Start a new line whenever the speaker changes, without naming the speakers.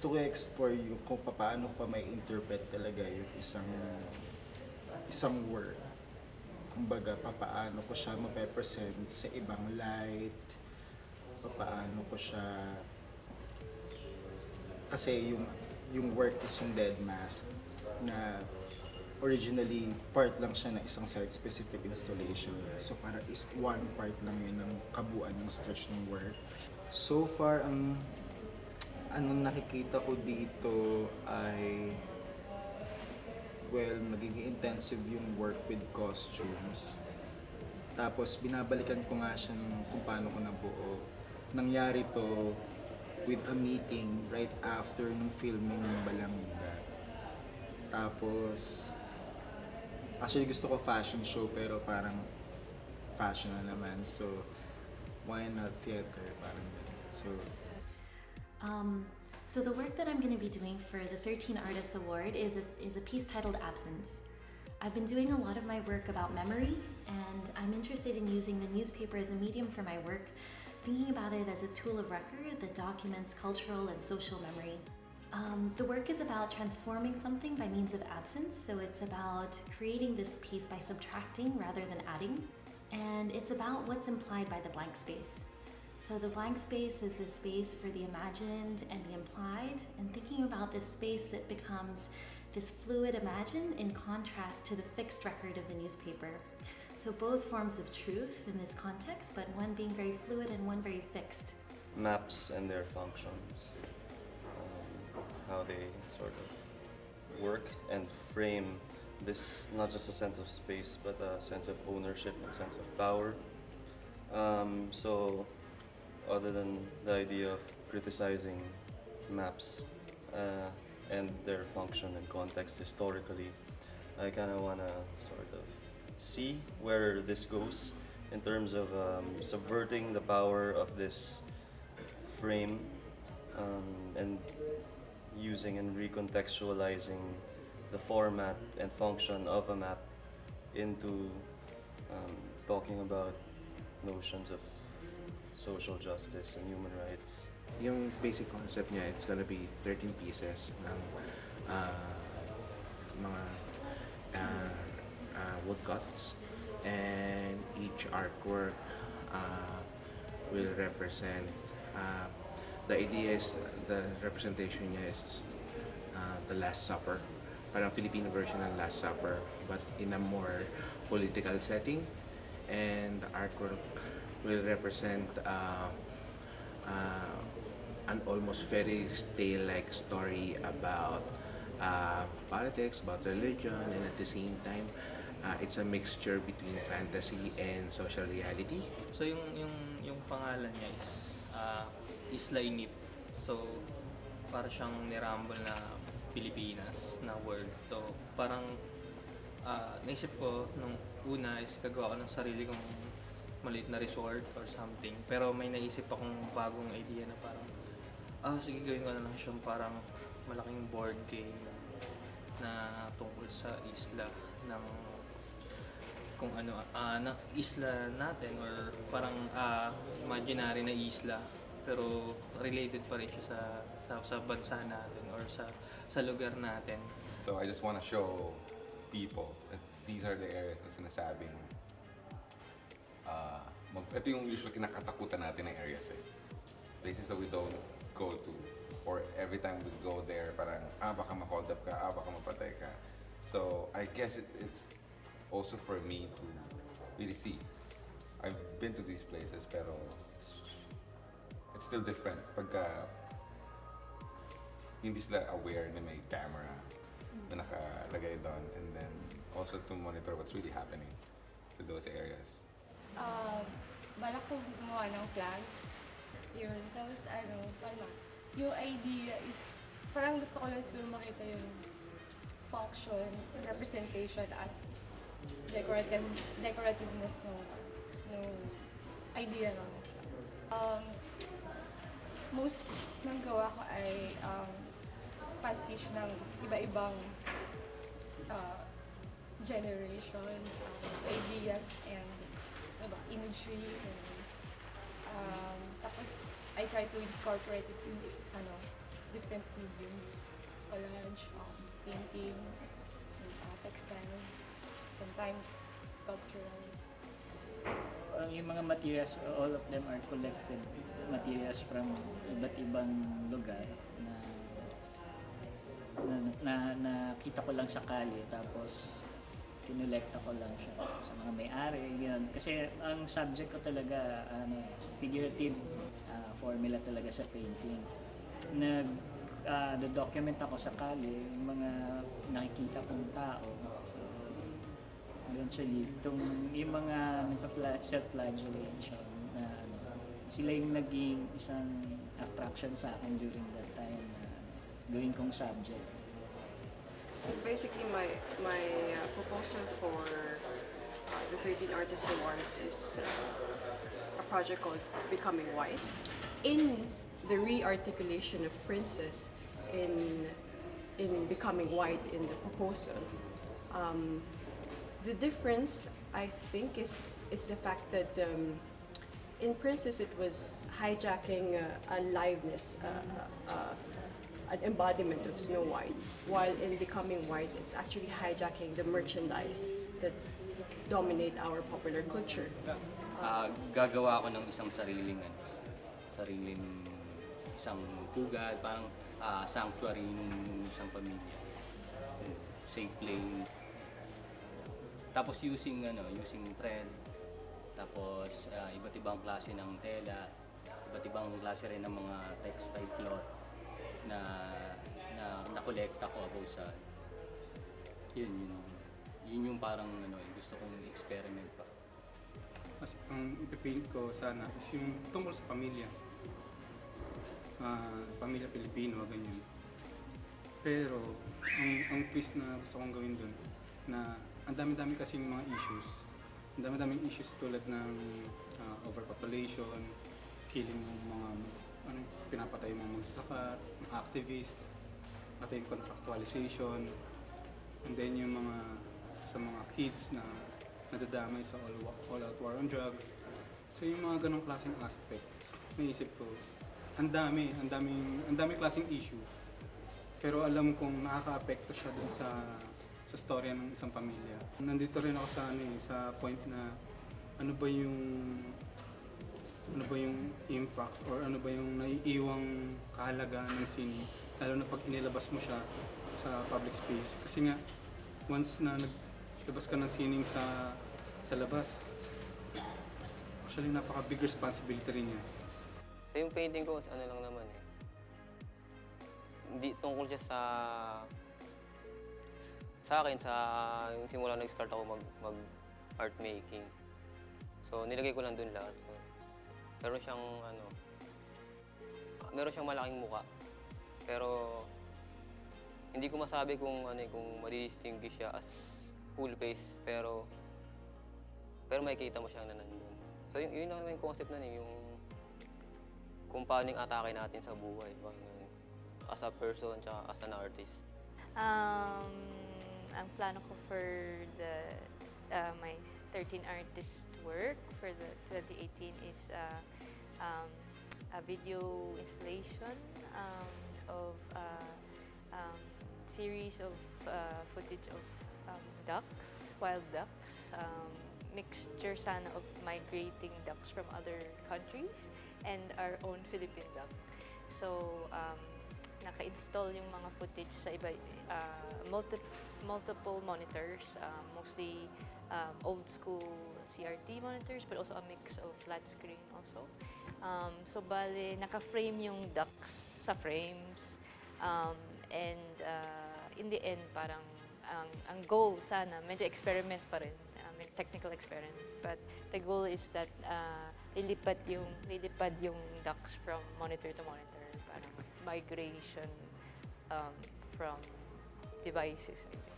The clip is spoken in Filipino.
gusto ko explore yung kung paano pa may interpret talaga yung isang work. Kumbaga, papaano ko siya mape-present sa ibang light, papaano ko siya, kasi yung work is yung Dead Mask na originally part lang siya ng isang site-specific installation. So para is one part lang yun ng kabuuan ng stretch ng work. So far, anong nakikita ko dito ay, well, magiging intensive yung work with costumes. Tapos binabalikan ko nga siya kung paano ko nabuo. Nangyari to with a meeting right after nung filming ng Balangga. Tapos, actually gusto ko fashion show pero parang fashion na naman. So, why not theater? Parang ganun.
So the work that I'm going to be doing for the 13 Artists Award is a piece titled Absence. I've been doing a lot of my work about memory, and I'm interested in using the newspaper as a medium for my work, thinking about it as a tool of record that documents cultural and social memory. The work is about transforming something by means of absence, so it's about creating this piece by subtracting rather than adding, and it's about what's implied by the blank space. So the blank space is the space for the imagined and the implied, and thinking about this space that becomes this fluid imagine in contrast to the fixed record of the newspaper. So both forms of truth in this context, but one being very fluid and one very fixed.
Maps and their functions, how they sort of work and frame this, not just a sense of space, but a sense of ownership and sense of power. So other than the idea of criticizing maps and their function and context historically, I kind of want to sort of see where this goes in terms of subverting the power of this frame and using and recontextualizing the format and function of a map into talking about notions of social justice and human rights.
Yung basic concept niya, it's gonna be 13 pieces ng mga woodcuts, and each artwork will represent, the idea is, the representation niya is the Last Supper, parang Filipino version ng Last Supper but in a more political setting, and the artwork will represent an almost fairy tale-like story about politics, about religion, and at the same time, it's a mixture between fantasy and social reality.
So yung pangalan niya is Isla Inip. So para siyang nirambol na Pilipinas na word. So parang naisip ko nung una is gagawa ko ng sarili kong maliit na resort or something. Pero may naisip akong bagong idea na parang sige, gawin ko na lang siyang parang malaking board game na tungkol sa isla ng kung ano, na isla natin, or parang imaginary na isla pero related pa rin siya sa bansa natin or sa lugar natin.
So I just want to show people that these are the areas na sinasabing ito yung usually kinakatakutan natin na areas eh. Places that we don't go to, or every time we go there parang baka ma-hold up ka, baka mapatay ka. So I guess it's also for me to really see. I've been to these places pero it's still different pagka hindi sila aware na may camera na nakalagay doon, and then also to monitor what's really happening to those areas.
Balak ko gumawa ng flags. Yun. Tapos parang yung idea is, parang gusto ko lang siguro makita yung function, representation at decorativeness ng idea ng most ng gawa ko ay pastiche ng iba-ibang generation, ideas and imagery. And, tapos I try to incorporate it in different mediums, collage, painting, and, textile, sometimes sculptural.
Yung mga materials, all of them are collected materials from iba't ibang lugar na nakita ko lang sa kalye, tapos kinolekta ko lang siya sa mga may-ari, yun. Kasi ang subject ko talaga, figurative formula talaga sa painting. Document ako sa kalye, yung mga nakikita kong tao. So, eventually, yung mga self-flagellation na sila yung naging isang attraction sa akin during that time na gawin kong subject.
So basically, my proposal for the 13 Artists Awards is a project called Becoming White. In the re-articulation of Princess in Becoming White in the proposal, the difference, I think, is the fact that in Princess it was hijacking a liveness, an embodiment of Snow White, while in Becoming White it's actually hijacking the merchandise that dominate our popular culture.
Gagawa ako ng isang sariling isang pugad, parang sanctuary ng isang pamilya. Safe place. Tapos using thread, tapos iba't ibang klase ng tela, iba't ibang klase rin ng mga textile cloth na nakolekta ko about sa yun yung parang gusto kong experiment pa.
Mas ang ipipaint ko sana is yung tungkol sa pamilya. Pamilya Pilipino, ganyan. Pero ang twist na gusto kong gawin dun, na ang dami-dami kasing mga issues. Ang dami-daming issues tulad ng overpopulation, killing ng mga pinapatay yung mga magsasaka, mga activist, pati yung contractualization, and then yung sa mga kids na nadadamay sa all-out war on drugs. So yung mga ganong klaseng aspect, naisip ko, ang daming klaseng issue. Pero alam kong nakaka-apekto siya dun sa storya ng isang pamilya. Nandito rin ako sa point na ano ba yung impact or ano ba yung naiiwang kahalagaan ng sine, lalo na pag inilabas mo siya sa public space. Kasi nga, once na naglabas ka ng sining sa labas, actually napaka-big responsibility rin yan.
So yung painting ko, ano lang naman hindi tungkol siya sa akin, yung simula nag-start ako mag art making. So nilagay ko lang dun lahat. So, meron siyang malaking muka. Pero hindi ko masabi kung ma-distinguish siya as full face, pero makikita mo siyang nandun. So yun lang naman yung concept na yung kung paano yung atake natin sa buhay, as a person tsaka as an artist.
Ang plano ko for my 13 artist work for the 2018 is a video installation of series of footage of wild ducks, mixture sana of migrating ducks from other countries and our own Philippine duck. So naka-install yung mga footage sa multiple monitors, mostly old school CRT monitors, but also a mix of flat screen also. So bale, naka-frame yung ducks sa frames, and in the end, parang ang goal sana, medyo experiment pa rin, technical experiment, but the goal is that lilipad yung ducks from monitor to monitor, parang migration from devices, I think.